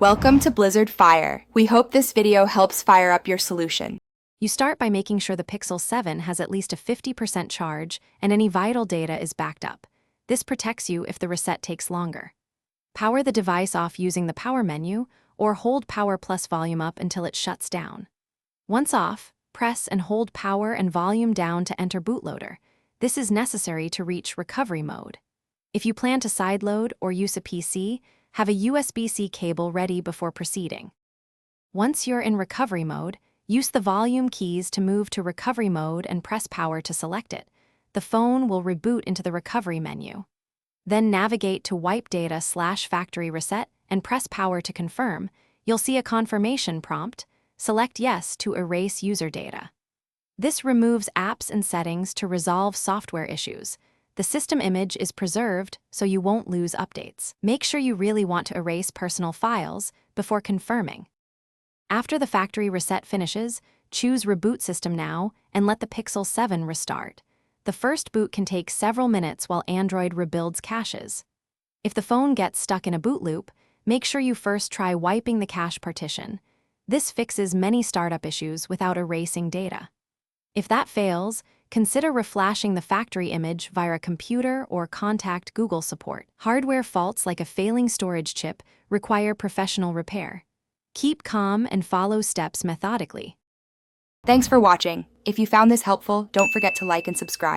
Welcome to Blizzard Fire. We hope this video helps fire up your solution. You start by making sure the Pixel 7 has at least a 50% charge and any vital data is backed up. This protects you if the reset takes longer. Power the device off using the power menu or hold power plus volume up until it shuts down. Once off, press and hold power and volume down to enter bootloader. This is necessary to reach recovery mode. If you plan to sideload or use a PC, have a USB-C cable ready before proceeding. Once you're in recovery mode, use the volume keys to move to recovery mode and press power to select it. The phone will reboot into the recovery menu. Then navigate to wipe data/factory reset and press power to confirm. You'll see a confirmation prompt. Select yes to erase user data. This removes apps and settings to resolve software issues. The system image is preserved so you won't lose updates. Make sure you really want to erase personal files before confirming. After the factory reset finishes, choose Reboot System Now and let the Pixel 7 restart. The first boot can take several minutes while Android rebuilds caches. If the phone gets stuck in a boot loop, make sure you first try wiping the cache partition. This fixes many startup issues without erasing data. If that fails, consider reflashing the factory image via a computer or contact Google support. Hardware faults like a failing storage chip require professional repair. Keep calm and follow steps methodically. Thanks for watching. If you found this helpful, don't forget to like and subscribe.